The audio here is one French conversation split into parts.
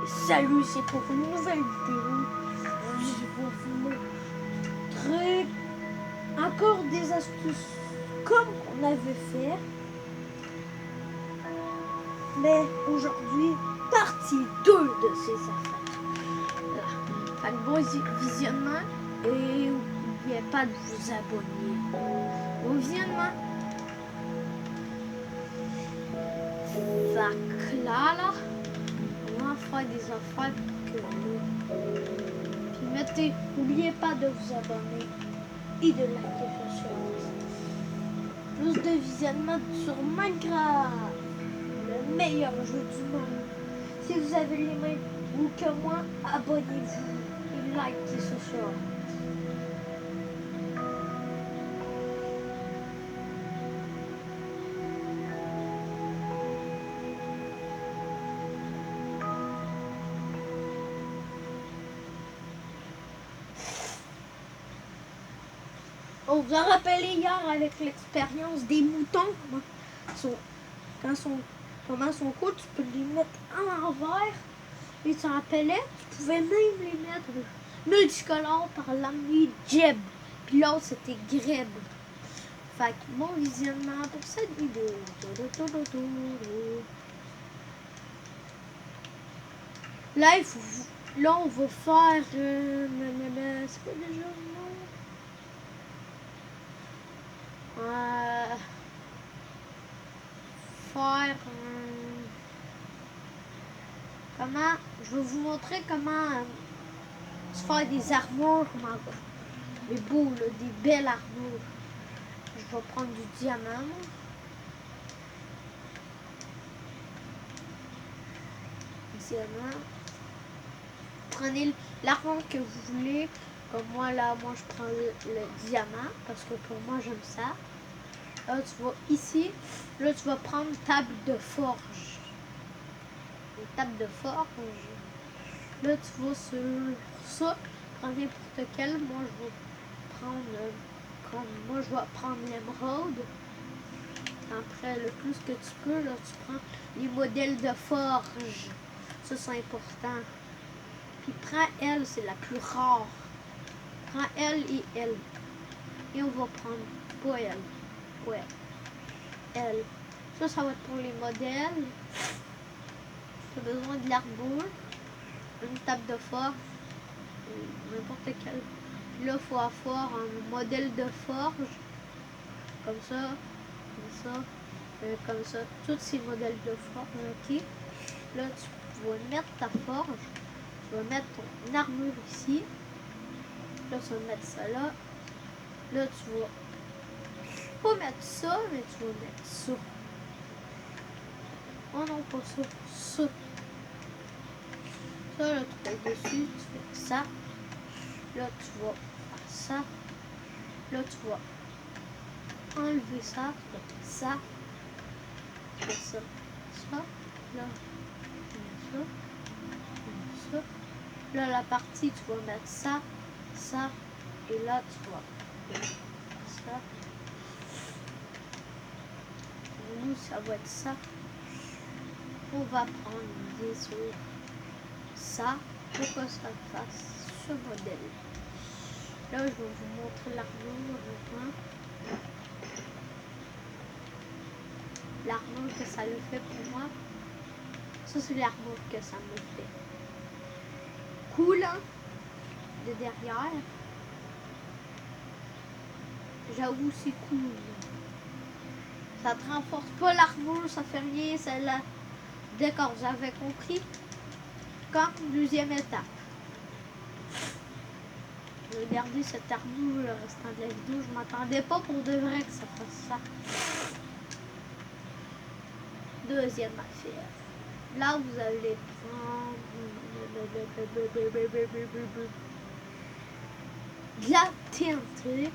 Salut, c'est pour une nouvelle vidéo. Je vais vous montrer encore des astuces comme on avait fait. Mais aujourd'hui, partie 2 de ces affaires. Là. Fait que bon visionnement et n'oubliez pas de vous abonner. Bon visionnement. Fait que là, on va faire des affaires que puis n'oubliez pas de vous abonner et de liker sur plus de visionnement sur Minecraft, le meilleur jeu du monde. Si vous avez les mêmes ou que moi, abonnez-vous et likez ce soir. On vous a rappelé hier avec l'expérience des moutons, comment son cou, tu peux les mettre en l'envers. Et tu rappelais, tu pouvais même les mettre multicolores par l'ami Jeb. Puis l'autre c'était Greb. Fait que bon visionnement pour cette vidéo. Là, on va faire... c'est quoi déjà le nom? Comment je vais vous montrer comment se faire des armures des beaux là, des belles armures. Je vais prendre du diamant. Prenez l'armure que vous voulez. Comme moi là, je prends le diamant parce que pour moi j'aime ça. Là tu vas ici, là tu vas prendre table de forge. Une table de forge. Là tu vas sur ça, prends n'importe quel. Moi je vais prendre l'émeraude. Après le plus que tu peux, là tu prends les modèles de forge. Ça c'est important. Puis prends elle, c'est la plus rare. Prends elle et elle. Et on va prendre pas elle. Ouais. Elle. Ça va être pour les modèles. Tu as besoin de l'armure, une table de forge, n'importe quel. Là, il faut avoir un modèle de forge. Comme ça, comme ça. Tous ces modèles de forge, ok. Là, tu vas mettre ta forge. Tu vas mettre ton armure ici. Là, tu vas mettre ça là. Là, tu vas pas mettre ça, mais tu vas mettre ça. Oh non, pas ça. Ça. Ça, là, tu fais dessus, tu fais ça. Là, tu vas faire ça. Là, tu vas enlever ça. Tu fais ça. Tu fais ça. Ça. Là, tu mets ça. Tu mets ça. Là, la partie, tu vas mettre ça. Ça. Et là, tu vas faire ça. Nous, ça va être ça. On va prendre l'idée sur ça pour que ça fasse ce modèle. Là, je vais vous montrer l'armure maintenant. L'armure que ça le fait pour moi. Ça, c'est l'armure que ça me fait. Cool, hein? De derrière. J'avoue, c'est cool. Ça te renforce pas l'armure, ça fait rien, c'est là. D'accord, j'avais compris. Comme deuxième étape. Regardez cette armure le restant de la vidéo. Je m'attendais pas pour de vrai que ça fasse ça. Deuxième affaire. Là, vous allez prendre de la TNT.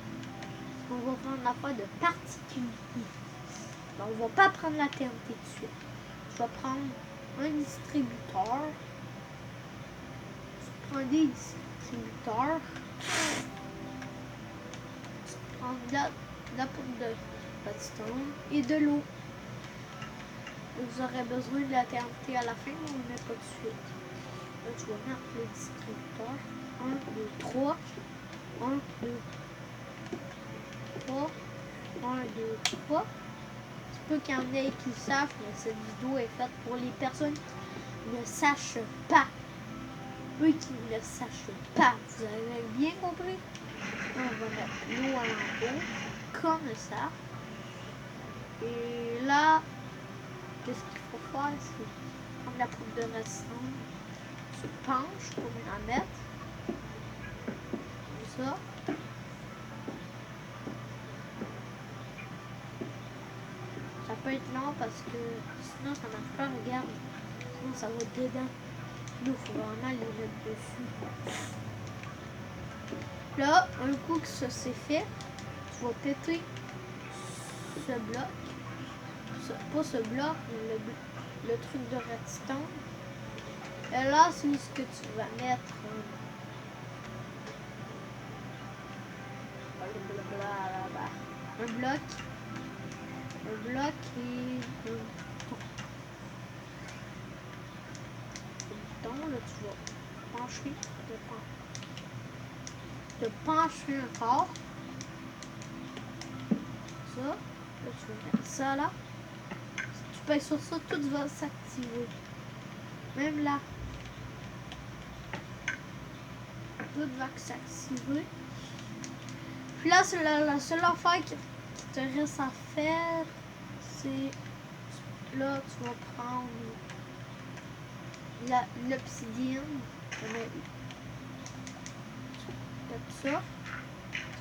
On va prendre l'affaire de particulier. Ben, on va pas prendre la TNT tout de suite. Je vais prendre un distributeur. Tu prends des distributeurs. Tu prends de la poudre de redstone et de l'eau. Vous aurez besoin de la TNT à la fin, mais on ne met pas tout de suite. tu vas mettre le distributeur. 1, 2, 3. 1, 2, 3. 1, 2, 3. Tu peux qu'il y en ait qui le savent, mais cette vidéo est faite pour les personnes qui ne sachent pas. Eux qui ne sachent pas. Vous avez bien compris? On va mettre l'eau à l'entour, comme ça. Et là, qu'est-ce qu'il faut faire? C'est prendre la poudre de résistance. Tu penches pour la mettre. Comme ça. Ça peut être lent parce que sinon ça marche pas, regarde. Sinon ça va dedans. Nous, il faut vraiment les mettre dessus. Là, un coup que ça c'est fait, tu vas péter ce bloc. Pas ce bloc, mais le truc de redstone. Et là, c'est ce que tu vas mettre. Un bloc. Un bloc et un bouton. Là, tu vas pencher. Te pencher encore. Ça. Là, tu vas mettre ça là. Si tu pèses sur ça, tout va s'activer. Même là. Tout va s'activer. Puis là, c'est la seule affaire qui te reste à faire. C'est là, tu vas prendre l'obsidienne. Ça.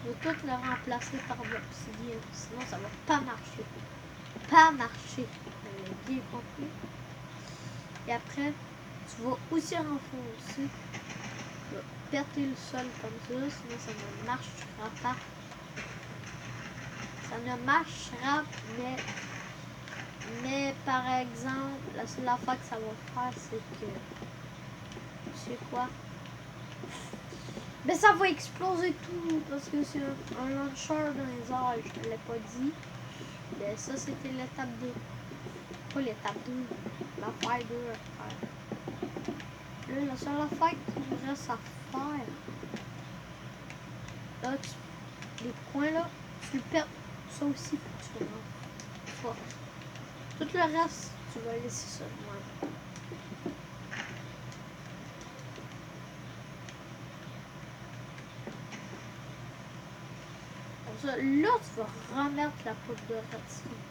Tu vas tout le remplacer par l'obsidienne. Sinon, ça va pas marcher. Pas marcher. Bien compris. Et après, tu vas aussi renforcer. Tu vas péter le sol comme ça. Sinon, ça ne marchera pas. Ça ne marchera, mais par exemple, la seule affaire que ça va faire, c'est que, tu sais quoi? Mais ça va exploser tout, parce que c'est un launcher dans les airs, je te l'ai pas dit. Mais ça, c'était l'étape 2. Pas l'étape 2, l'affaire 2 à faire. Là, la seule affaire qu'il me reste à faire, là, les coins là, tu le perds. Ça aussi, tu le rends. Tout le reste, tu vas laisser ça de même. Comme ça, là, tu vas remettre la poudre de redstone.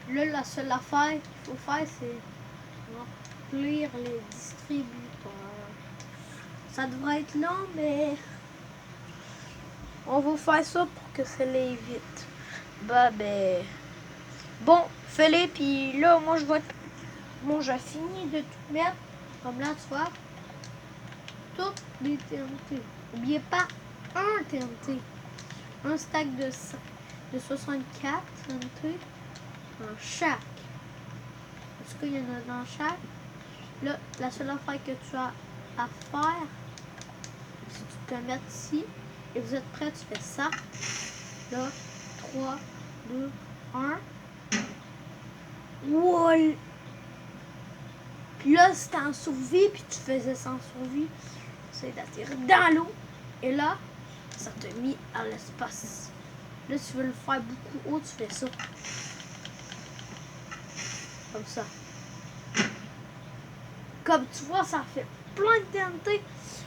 Là, la seule affaire qu'il faut faire, c'est remplir les distributeurs. Ça devrait être long, mais on va faire ça pour que ça aille vite. Bah, ben. Bon, fais-les, puis là, moi, je vais. Bon, j'ai fini de tout mettre. Comme là, tu vois. Toutes les TNT. N'oubliez pas un TNT. Un stack de 64 TNT dans chaque. En tout cas, il y en a dans chaque. Là, la seule affaire que tu as à faire, c'est que tu te mettre ici. Et vous êtes prêts, tu fais ça. Là, 3, 2, 1. Wall. Puis là, c'était en survie, puis tu faisais ça en survie. C'est d'atterrir dans l'eau. Et là, ça te met à l'espace. Là, si tu veux le faire beaucoup haut, tu fais ça. Comme ça. Comme tu vois, ça fait plein de TNT.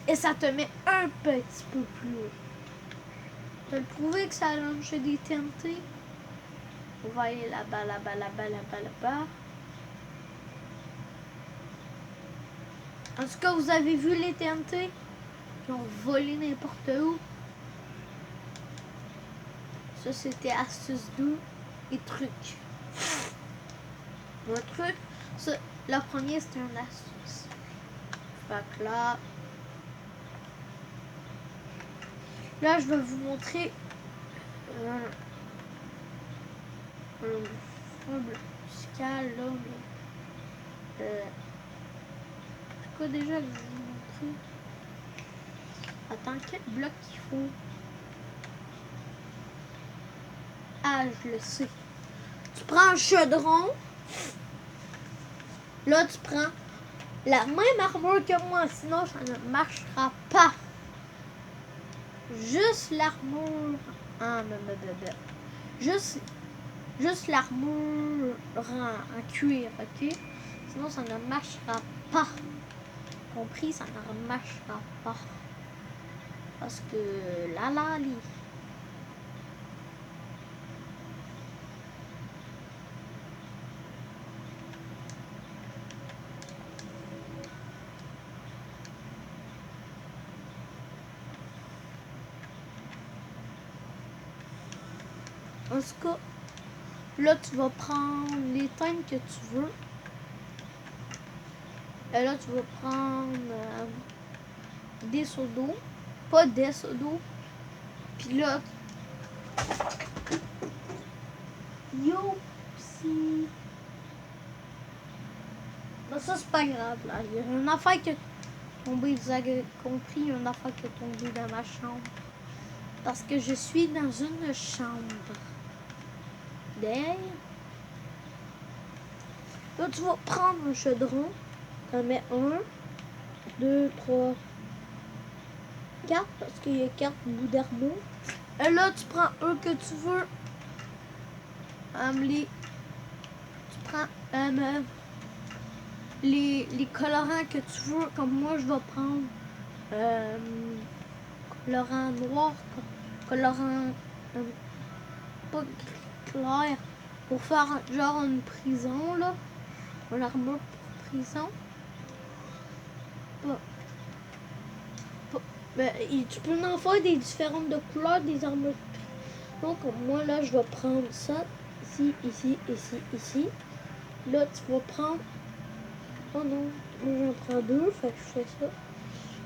Et ça te met un petit peu plus haut. Tu as prouvé que ça a lancé des TNT. On va aller là-bas, là-bas, là-bas, là-bas, là-bas. En tout cas, vous avez vu les TNT qui ont volé n'importe où. Ça, c'était astuce 2 et truc. Un truc, ça, la première, c'était une astuce. Fait que là, je vais vous montrer un musical là, mais c'est quoi déjà que je vais vous montrer? Attends, quel bloc il faut? Ah, je le sais. Tu prends un chaudron. Là, tu prends la même armure que moi, sinon ça ne marchera pas. Juste l'armure. Ah, juste l'armure en cuir, ok? Sinon ça ne marchera pas. Compris, ça ne marchera pas. Parce que la lali. En tout cas, là tu vas prendre les thèmes que tu veux. Et là tu vas prendre des seaux d'eau. Pas des seaux d'eau. Puis là, yo, si. Ben, ça c'est pas grave là. Il y a une affaire qui est tombée, vous avez compris, une affaire qui est tombée dans ma chambre. Parce que je suis dans une chambre. Derrière. Là tu vas prendre un chaudron. T'en mets 1, 2, 3, 4 parce qu'il y a 4 bouts d'armure. Et là tu prends un que tu veux. Tu prends les colorants que tu veux. Comme moi je vais prendre colorant noir, colorant pas clair pour faire genre une prison là. Une armure pour prison. Ben, tu peux en faire des différentes de couleurs des armures. Donc moi là je vais prendre ça. Ici, ici, ici, ici. Là tu vas prendre. Oh non, moi j'en prends 2, fait que je fais ça.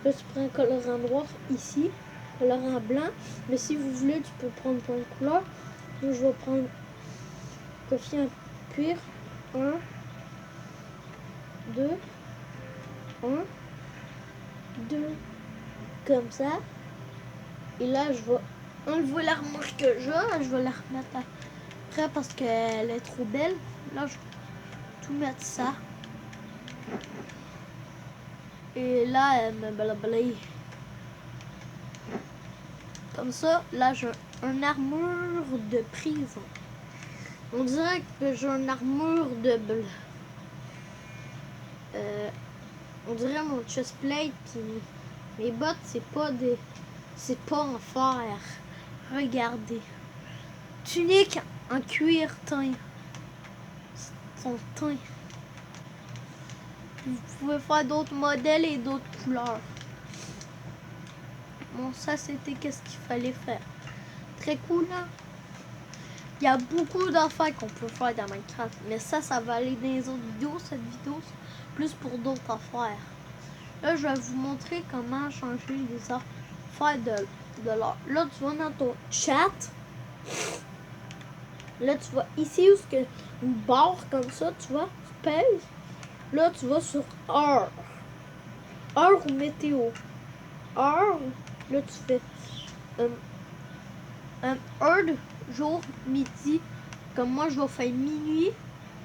Là tu prends un colorant noir ici, colorant blanc. Mais si vous voulez, tu peux prendre plein de couleurs. Moi je vais prendre coffee en cuir. 1, 2, 1, 2, comme ça. Et là je vais enlever l'armure que j'ai. Je vais la remettre après parce qu'elle est trop belle. Là je vais tout mettre ça. Et là, elle me blablaye. Comme ça, là, j'ai une armure de prison. On dirait que j'ai une armure de bleu. On dirait mon chestplate puis mes bottes, c'est pas en fer. Regardez. Tunique en cuir teint. Son teint. Vous pouvez faire d'autres modèles et d'autres couleurs. Bon, ça c'était qu'est-ce qu'il fallait faire. Très cool, hein? Il y a beaucoup d'affaires qu'on peut faire dans Minecraft. Mais ça va aller dans les autres vidéos. Cette vidéo, c'est plus pour d'autres affaires. Là, je vais vous montrer comment changer les affaires de l'or. Là, tu vas dans ton chat. Là, tu vas ici où c'est une barre comme ça, tu vois, tu pèses. Là, tu vas sur heure. Heure ou météo. Heure, là, tu fais heure de jour, midi. Comme moi, je vais faire minuit.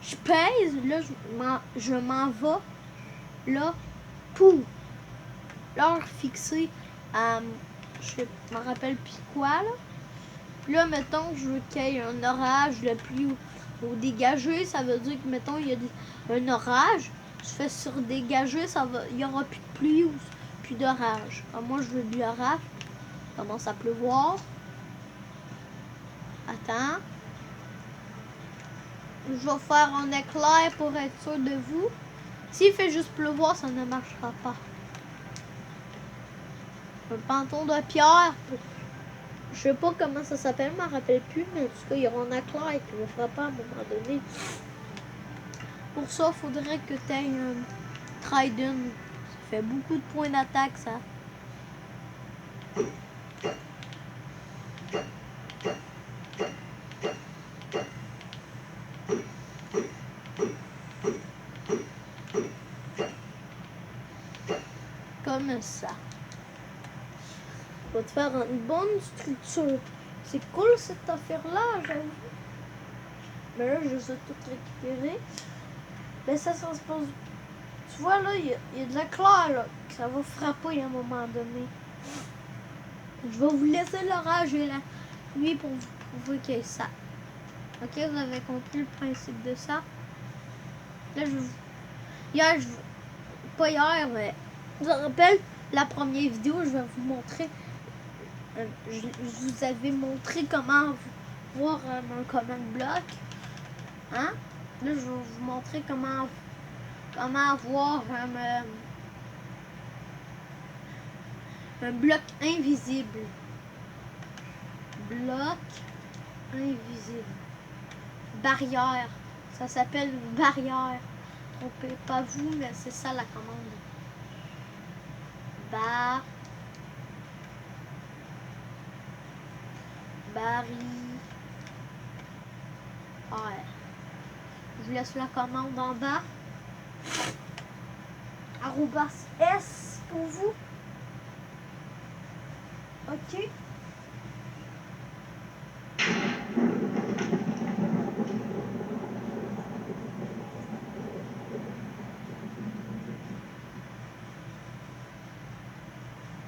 Je pèse, là, je m'en vais. Là, pouf. L'heure fixée à, je me rappelle plus quoi, là. Là, mettons, je veux qu'il y ait un orage, de pluie ou dégagé, ça veut dire que, mettons, il y a un orage. Tu fais sur dégagé, il n'y aura plus de pluie ou plus d'orage. Moi, je veux de l'orage. Commence à pleuvoir. Attends. Je vais faire un éclair pour être sûr de vous. S'il fait juste pleuvoir, ça ne marchera pas. Un panton de pierre. Je sais pas comment ça s'appelle, je m'en rappelle plus, mais en tout cas, il y aura un éclair qui me fera pas à un moment donné. Pour ça, il faudrait que tu aies un trident. Ça fait beaucoup de points d'attaque, ça. Comme ça. On va te faire une bonne structure. C'est cool cette affaire-là, j'avoue. Mais là, je les ai toutes récupérées. Ben ça se passe. Tu vois là, il y a de l'éclair là, que ça va frapper à un moment donné. Je vais vous laisser l'orage et la nuit pour vous prouver que ça. Ok, vous avez compris le principe de ça. Là, hier, pas hier, mais je vous rappelle la première vidéo, je vais vous montrer. Je vous avais montré comment voir un command block. Hein? Là, je vais vous montrer comment avoir un bloc invisible. Bloc invisible. Barrière. Ça s'appelle une barrière. Trompez pas vous, mais c'est ça la commande. Barrière. Je vous laisse la commande en bas. Arrobas S pour vous. Ok.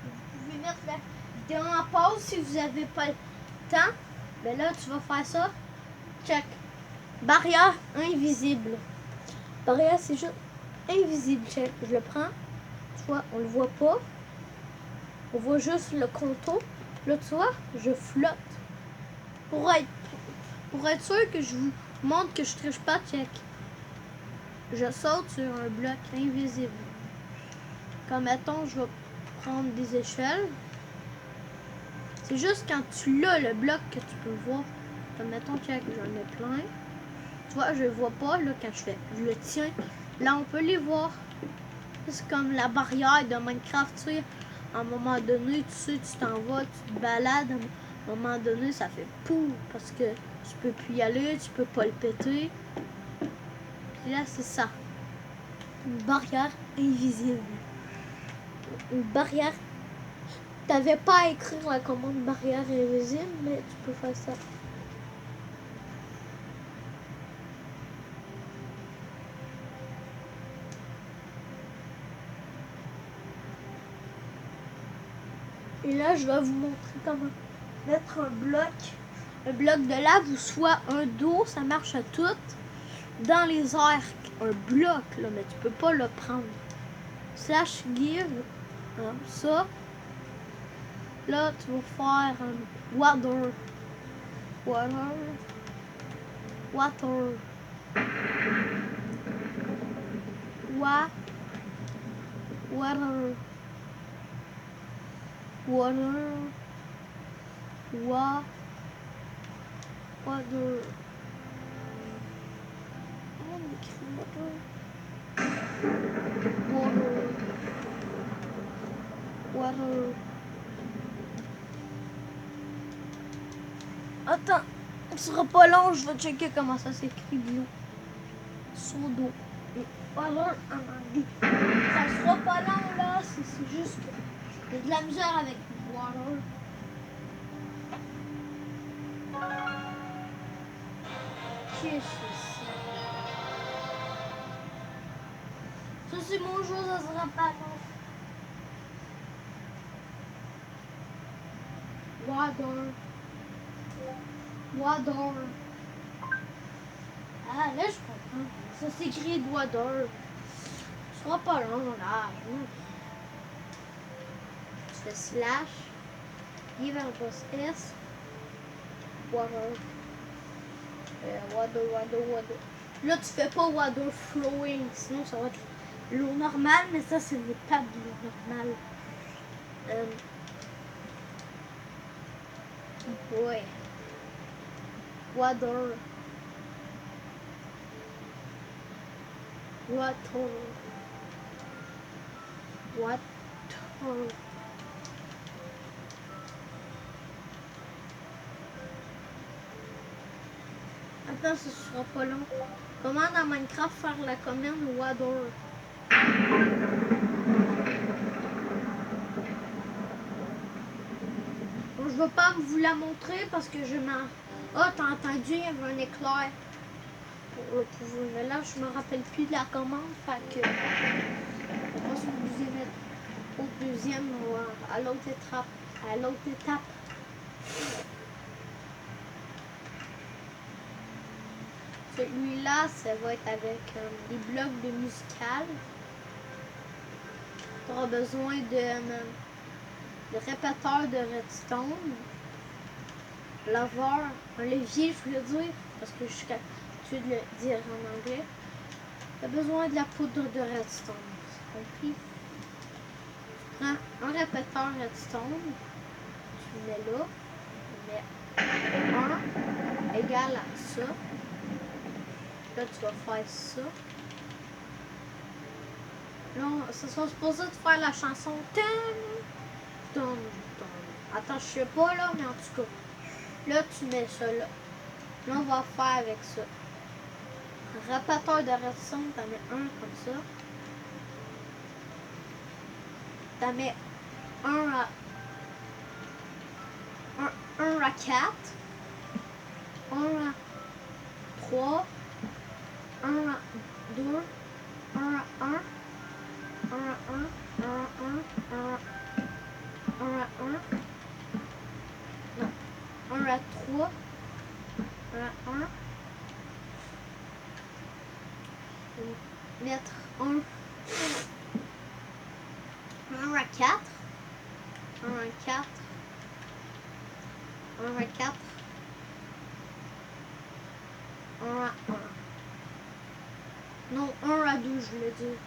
Vous pouvez mettre la vidéo en pause si vous n'avez pas le temps. Mais là, tu vas faire ça. Check. Barrière invisible. Barrière, c'est juste invisible. Check. Je le prends. Tu vois, on le voit pas. On voit juste le contour. Là, tu vois, je flotte. Pour être sûr que je vous montre que je triche pas, check. Je saute sur un bloc invisible. Comme mettons, je vais prendre des échelles. C'est juste quand tu l'as, le bloc, que tu peux voir. Comme mettons, check, j'en ai plein. Tu vois, je le vois pas, là, quand je le tiens. Là, on peut les voir. C'est comme la barrière de Minecraft, tu sais. À un moment donné, tu sais, tu t'en vas, tu te balades. À un moment donné, ça fait pouf, parce que tu peux plus y aller, tu peux pas le péter. Puis là, c'est ça. Une barrière invisible. Une barrière. T'avais pas à écrire la commande barrière invisible, mais tu peux faire ça. Et là, je vais vous montrer comment mettre un bloc de lave ou soit un dos, ça marche à tout. Dans les airs, un bloc, là, mais tu peux pas le prendre. Slash give, hein, ça. Là, tu vas faire un water. Water. Water. Water. Attends, ce sera pas long, je vais checker comment ça s'écrit de l'eau. Son d'eau. Water en anglais. Ça sera pas long là, c'est juste que j'ai de la misère avec water. Qu'est-ce que c'est? Ça c'est mon jeu, ça sera pas long. Water. Ah là je comprends. Ça s'écrit water. Ce sera pas long là. Tu fais slash. Give un post S. Water. Water. Là tu fais pas water flowing, sinon ça va être l'eau normale, mais ça c'est pas de l'eau normale. Ouais. Water. Attends, ce sera pas long. Comment dans Minecraft faire la commande water? Bon, je vais pas vous la montrer parce que je m'en... Oh, t'as entendu, il y avait un éclair. pour le pouvoir. Mais là, je me rappelle plus de la commande, fait que on passe au deuxième ou à l'autre étape. À l'autre étape. Celui-là, ça va être avec des blocs de musical. Tu auras besoin de répéteurs de redstone. Lavoir, un levier, je voulais dire, parce que je suis habituée de le dire en anglais. Tu as besoin de la poudre de redstone, c'est compris? Tu prends un répéteur redstone, tu le mets là, tu mets 1 égale à ça. Là, tu vas faire ça. Là, ça sera supposé de faire la chanson. Attends, je sais pas là, mais en tout cas. Là, tu mets ça là. Là, on va faire avec ça. Un répéteur de redstone, t'en mets un comme ça. T'en mets un à 4. Un à 3. Un à 2. Un à 1. Un à 1. Un à 1. Un à 1. Non. Un à 3. Un à 1. Mettre un à 4. Un à 4. Un à 4. Un à 1. Non, 1 à 2, je voulais dire.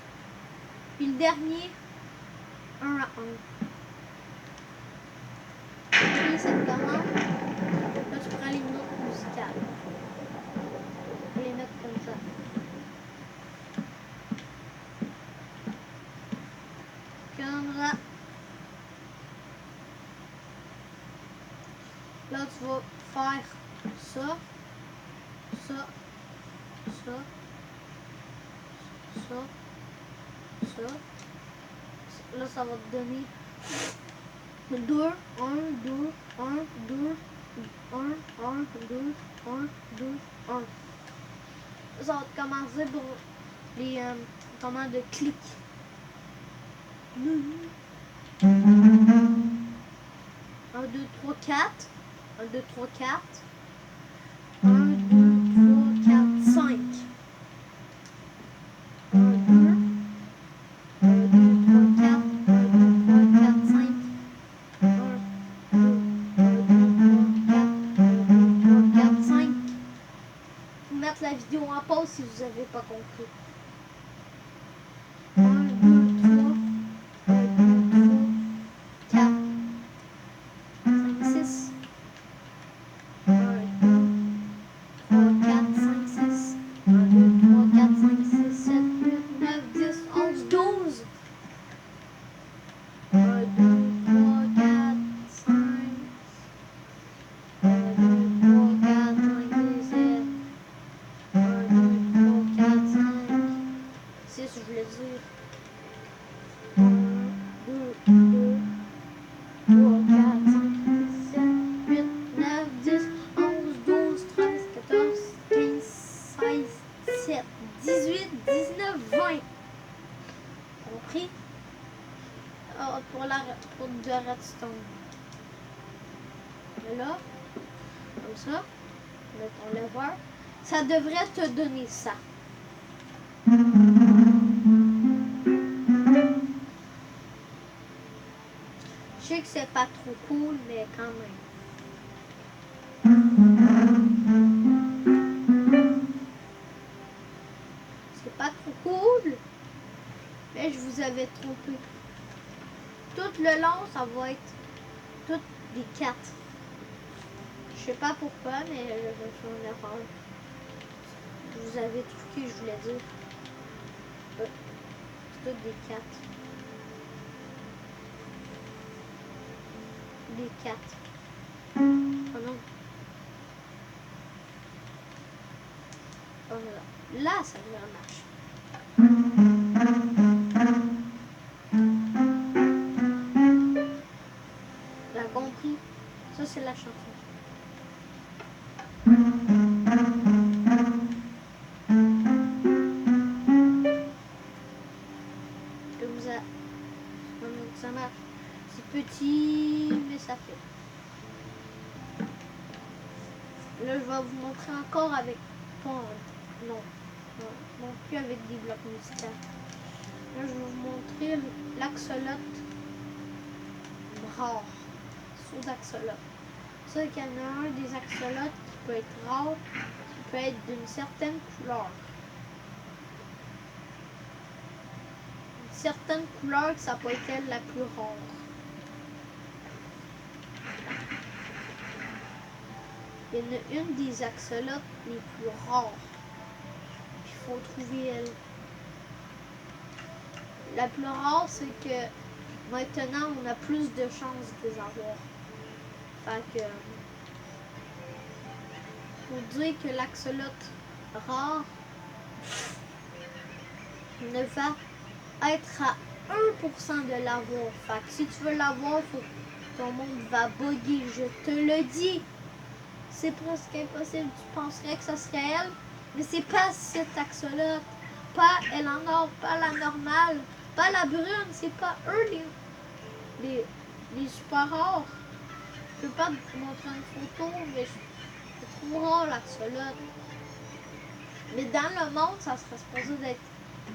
Puis le dernier, 1 à 1. Puis cette commande, là tu prends les notes musicales. Tu peux les mettre comme ça. Comme là. Là tu vas faire ça, ça, ça, ça, ça. Là ça va te donner 2, 1, 2, 1, 2, 1, 1, 2, 1, 2, 1. Ça va te commencer pour les commandes de clic. 1, 2, 3, 4. 1, 2, 3, 4. 1, 2, 3, 4, 5. 1, 2. 1, 2, 3, 4. 1, 2, 3, 4, 5. 1, 2, 3, 4. 1, 2, 3, 4, 5. Vous mettre la vidéo en pause si vous n'avez pas compris. 1, 2, 3. 1, 2, 3, 4. 5, 6. 1, 2, 3, 4, 5, 6. 1, 2, 3, 4, 5, 6, 7, 8, 9, 10, 11, 12. 1, 2, 3, 4, 5. 1, 2, 3, 4, 5, 6, 7. 1, 2, 3, 4, 5. 6, je voulais dire. 1, 2, 2, 3, 4, 5, 6, 7, 8, 9, 10, 11, 12, 13, 14, 15, 16, 17, 18, 19, 20. Compris? Pour de redstone. Et là, comme ça, avec ton lever, ça devrait te donner ça. Je sais que c'est pas trop cool, mais quand même. C'est pas trop cool, mais je vous avais trompé. Tout le long, ça va être toutes des 4. Je sais pas pourquoi, mais je vais faire une affaire. Vous avez truqué, je voulais dire. C'est toutes des 4. Des 4. Oh non. Oh là. Là, ça devrait marcher. T'as compris? Ça, c'est la chanson. Ça marche. C'est petit, mais ça fait. Là, je vais vous montrer encore avec... Non, non plus avec des blocs mystères. Là, je vais vous montrer l'axolote rare. Sous axolote. Ça, qu'il y en a un des axolotes qui peut être rare, qui peut être d'une certaine couleur. Une certaine couleur que ça peut être elle la plus rare. Il y en a une des axolotes les plus rares. Il faut trouver elle. La plus rare, c'est que maintenant, on a plus de chances de les avoir. Fait que... Faut dire que l'axolote rare ne va être à 1% de l'avoir. Fait que si tu veux l'avoir, faut que ton monde va bugger. Je te le dis. C'est presque impossible. Tu penserais que ce serait elle, mais c'est pas cette axolote. Pas elle en or, pas la normale, pas la brune. C'est pas eux les super rares. Je peux pas te montrer une photo, mais je trouve rare l'axolote. Mais dans le monde, ça serait supposé d'être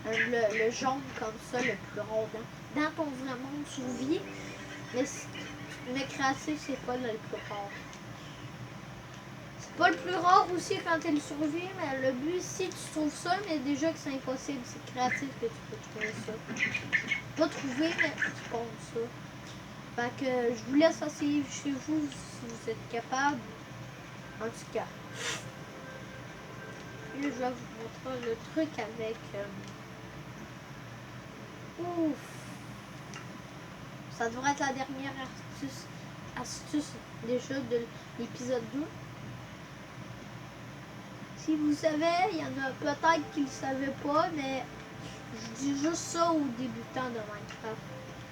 le jaune comme ça, le plus rare. Dans ton vrai monde survie, mais créatif, c'est pas le plus rare. C'est pas le plus rare aussi quand elle survit, mais le but, si tu trouves ça, mais déjà que c'est impossible, c'est créatif que tu peux trouver ça. Pas trouver, mais tu penses ça. Fait que je vous laisse essayer chez vous si vous êtes capable. En tout cas. Là, je vais vous montrer le truc avec... Ouf! Ça devrait être la dernière astuce déjà de l'épisode 2. Si vous savez, il y en a peut-être qui ne le savaient pas, mais je dis juste ça aux débutants de Minecraft.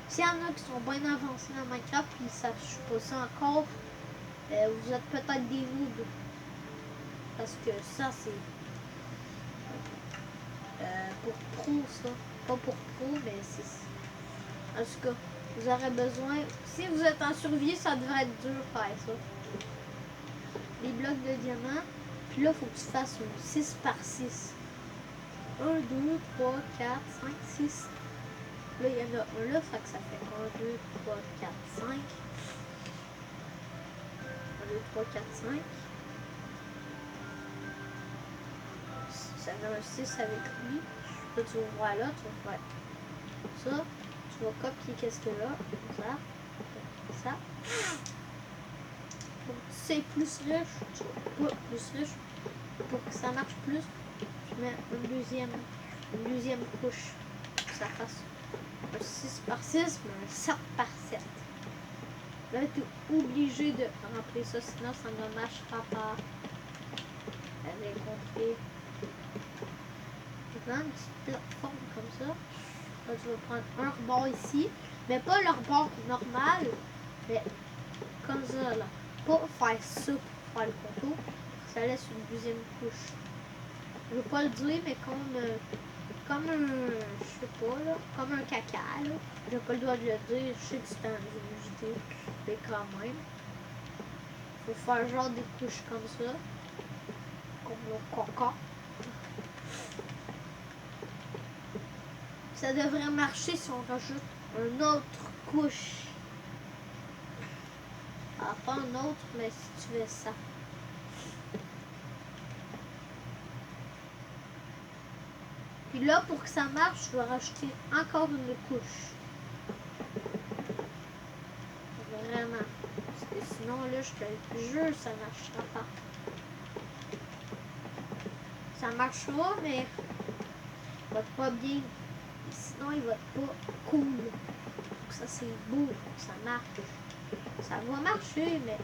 S'il y en a qui sont bien avancés dans Minecraft et qui ne savent pas ça encore, vous êtes peut-être des noobs. Parce que ça, c'est pour pro, ça. Pas pour pro, mais c'est... En tout cas, vous aurez besoin... Si vous êtes en survie, ça devrait être dur de faire ça. Les blocs de diamants. Puis là, il faut que tu fasses un 6 par 6. 1, 2, 3, 4, 5, 6. Là, il y en a un là, fait que ça fait 1, 2, 3, 4, 5. 1, 2, 3, 4, 5. Ça fait un 6 avec lui. Là, tu vas voir là, tu vas faire ça. Tu vas copier qu'est-ce que là. Ça. Pour que tu sais plus riche, tu vas pas plus riche. Pour que ça marche plus, tu mets une deuxième couche. Pour que ça fasse un 6 par 6, mais un 7 par 7. Là, tu es obligé de remplir ça, sinon ça ne marchera pas. Avec compris. Tu prends une petite plateforme comme ça. Là, tu vas prendre un rebord ici, mais pas le rebord normal, mais comme ça là. Pas faire ça pour faire le contour, ça laisse une deuxième couche. Je veux pas le dire, mais comme un, je sais pas là, comme un caca là. J'ai pas le droit de le dire, je sais que c'est un vidéo, mais quand même. Faut faire genre des couches comme ça, comme le caca. Ça devrait marcher si on rajoute une autre couche. Ah, pas un autre, mais si tu veux ça. Puis là, pour que ça marche, je vais rajouter encore une couche. Vraiment. Parce que sinon, là, je te jure, ça ne marchera pas. Ça marchera, mais il va être pas bien. Sinon, il va être pas cool. Faut que ça, c'est beau, que ça marche. Ça va marcher, mais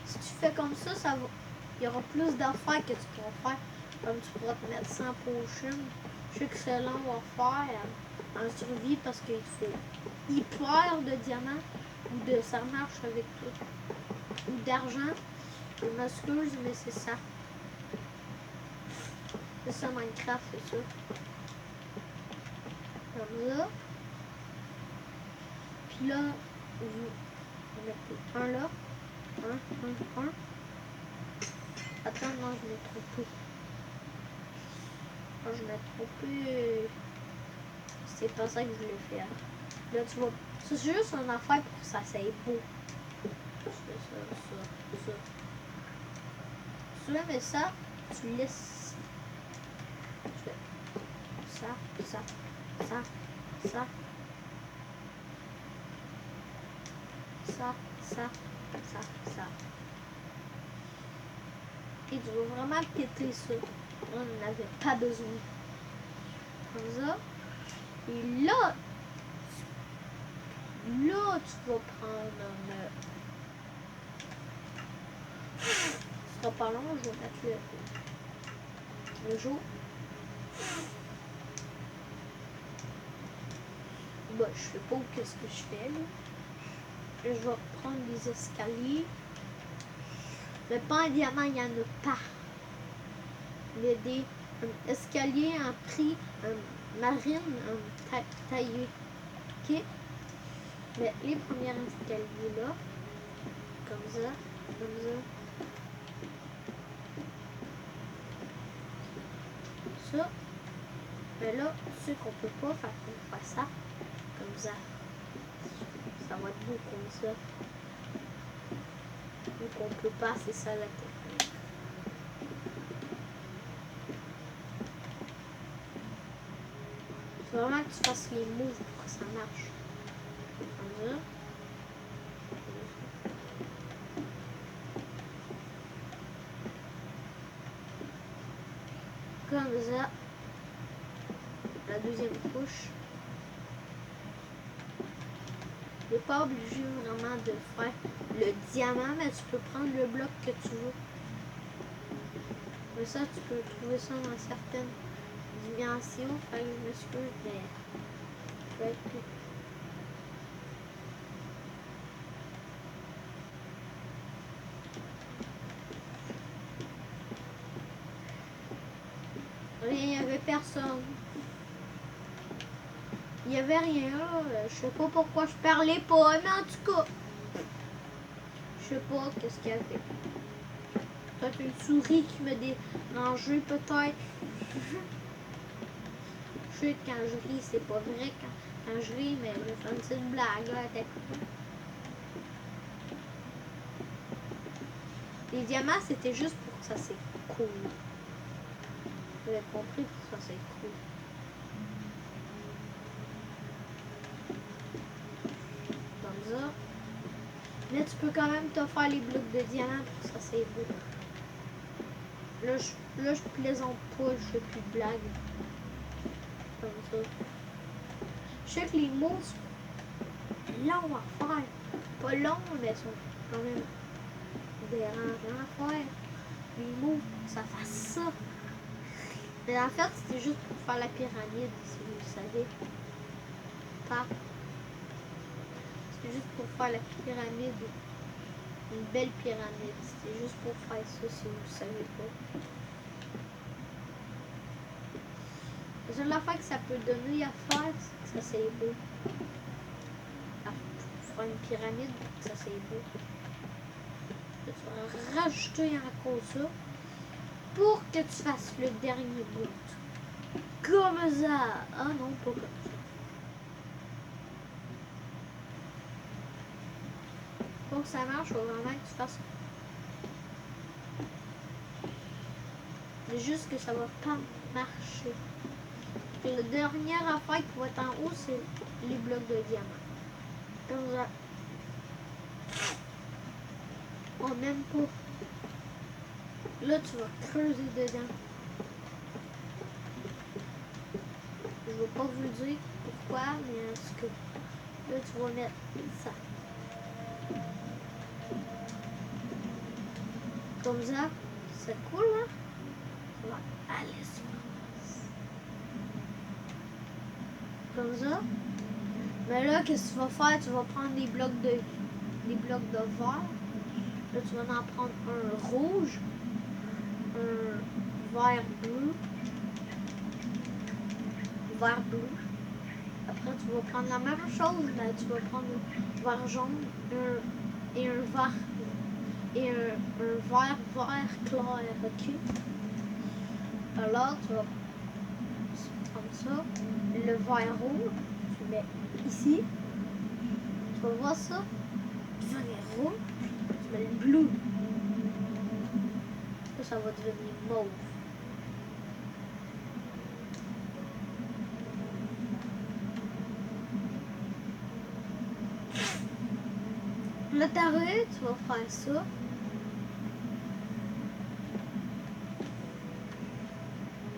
si tu fais comme ça, il y aura plus d'affaires que tu pourras faire. Comme tu pourras te mettre 100 potions. Je sais que c'est long à faire en survie parce qu'il faut hyper de diamants ou de ça marche avec tout. Ou d'argent. Je m'excuse, mais c'est ça. C'est ça Minecraft, c'est ça. Comme ça. Puis là, vous mettez un là. Un. Attends, non, je l'ai trompé. Oh, je l'ai trompé. C'est pas ça que je voulais faire. Là, tu vois. C'est juste une affaire pour que ça soit beau. Je fais ça. Tu veux, mais ça, tu laisses. Tu fais ça. Et tu vas vraiment péter ça. On n'en avait pas besoin. Comme ça. Et là, tu vas prendre ce sera pas long, je vais mettre le jour. Bah, je sais pas qu'est-ce que je fais là. Je vais prendre des escaliers. Le pain diamant, il y en a pas. Il y a des escaliers en prix marine taillé. Ok. Mais les premiers escaliers là, comme ça. Ça. Mais là, ce qu'on peut pas faire, on fait ça. Comme ça. Ça va être beau comme ça. Vu qu'on peut pas, c'est ça la technique. Il faut vraiment que tu fasses les moves pour que ça marche. Comme ça. Comme ça. La deuxième couche. Tu n'es pas obligé vraiment de faire le diamant, mais tu peux prendre le bloc que tu veux. Mais ça, tu peux trouver ça dans certaines dimensions. Fait que je m'excuse, mais ça va être tout. Il n'y avait personne. Il n'y avait rien là. Je sais pas pourquoi je parlais pas, mais en tout cas, je sais pas qu'est-ce qu'il y avait. Peut-être une souris qui me dérangeait, peut-être. Je sais que quand je ris, c'est pas vrai quand je ris, mais je fais une petite blague là, avec les diamants, c'était juste pour que ça c'est cool. Vous avez compris que ça c'est cool. Comme ça. Mais tu peux quand même te faire les blocs de diamants pour que ça c'est beau. Là, je plaisante pas, je fais plus de blagues. Comme ça. Je sais que les mots sont longs à faire. Pas longs, mais sont quand même dérangeants à faire. Les mots, ça fasse ça. Mais en fait, c'était juste pour faire la pyramide, si vous le savez. Pas. C'était juste pour faire la pyramide. Une belle pyramide. C'était juste pour faire ça, si vous le savez pas. La seule affaire que ça peut donner à faire, c'est que ça c'est beau. Pour faire une pyramide, ça c'est beau. Tu vas rajouter encore ça pour que tu fasses le dernier bout. Comme ça. Ah non, pas comme ça. Pour que ça marche, il faut vraiment que tu fasses. C'est juste que ça va pas marcher. Et la dernière affaire qui va être en haut, c'est les blocs de diamant. Comme ça. Oh, même pas. Là, tu vas creuser dedans. Je ne vais pas vous le dire pourquoi, mais en tout cas, là, tu vas mettre ça. Comme ça, c'est cool, hein? Ça va aller sur. Comme ça. Mais là, qu'est-ce que tu vas faire? Tu vas prendre des blocs de verre. Là, tu vas en prendre un rouge, un vert bleu, Après, tu vas prendre la même chose, mais tu vas prendre un verre jaune et un vert clair, ok? Alors, tu vas prendre ça, le vert rouge, tu mets ici, tu vas voir ça, devenir rouge, tu mets le bleu. Ça va devenir mauve. Là, t'arrêtes, tu vas faire ça.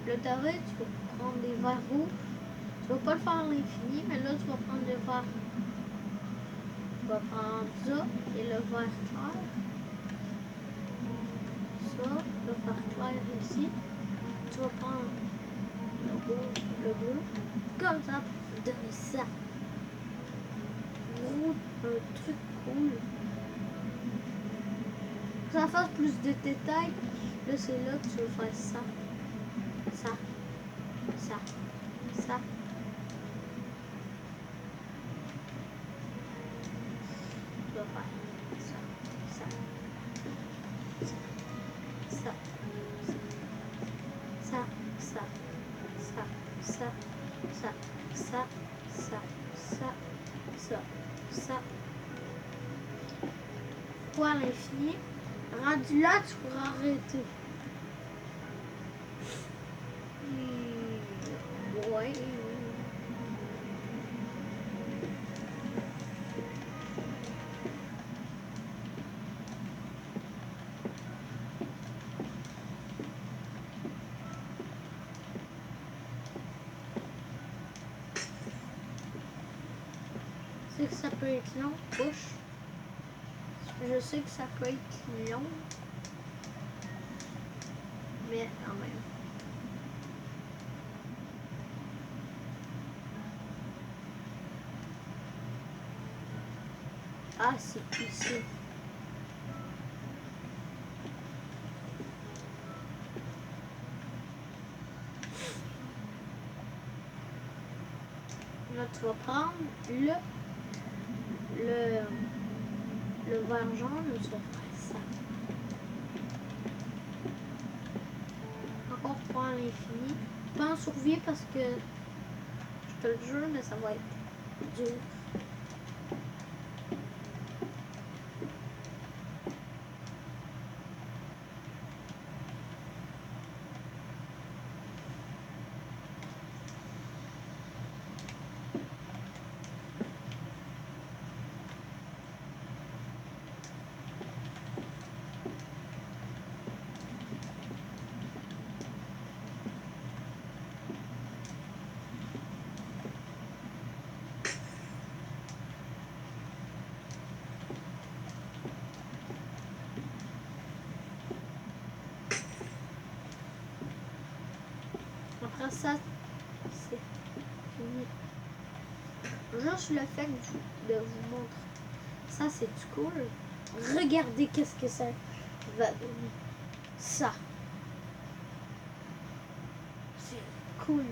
Là, t'arrêtes, tu vas prendre des verres rouges. Tu vas pas le faire à l'infini, mais là, tu vas prendre le verre. Tu vas prendre ça et le vert clair. Ça, le vert clair ici. Tu vas prendre le rouge, le bleu. Comme ça, pour donner ça. Un truc cool. Pour que ça fasse plus de détails, là, c'est là que tu vas faire ça. Ça. Ça. Ça. Tu vas faire ça. Ça. Ça. Ça. Ça. Ça. Ça. Ça. Ça. Ça. Ça. Ça. Ça. Pour à l'infini. Rendu là, tu pourras arrêter. Ouais. C'est que ça peut être long, bouche. Je sais que ça peut être long, mais quand même. Ah, c'est ici. Là, tu vas prendre le vert jaune, tu vas faire ça. Encore pas à l'infini. Pas en survie parce que je te le jure, mais ça va être dur. Après ça, c'est fini. Juste le fait de vous montrer. Ça, c'est du cool. Regardez qu'est-ce que ça va donner. Ça. C'est cool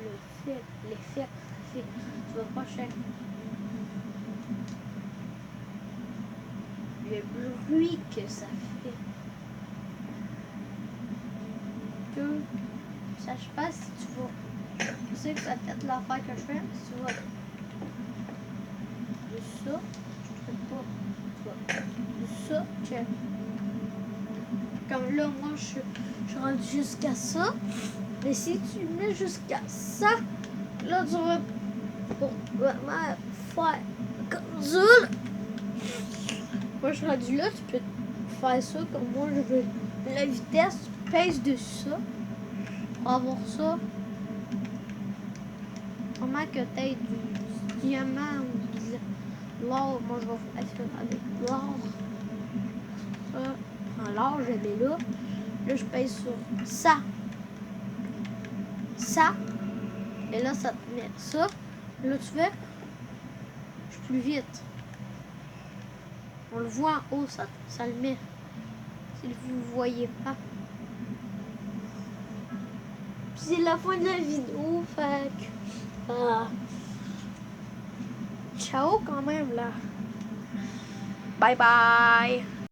l'effet. Tu vas pas chercher. Le bruit que ça fait. Que ça, je sais pas si tu vois. Tu sais que ça fait l'affaire que je fais. Si tu vois. De ça, je ne pas. Tu vois. De ça, check. Comme là, moi, je suis rendu jusqu'à ça. Mais si tu mets jusqu'à ça, là, tu vas vraiment faire comme ça. Moi, je suis rendu là, tu peux faire ça comme moi, je veux. La vitesse, tu pèses dessus ça. Pour avoir ça. Comment que tu aies du diamant ou de l'or. Moi, je vais faire avec l'or. Ça, prends l'or, je mets là. Là, je pèse sur ça. Ça. Et là, ça te met ça. Là, tu fais. Je suis plus vite. On le voit en haut, ça le met. Si vous ne voyez pas. Puis c'est la fin de la vidéo, fait que... Ciao quand même là. Bye bye.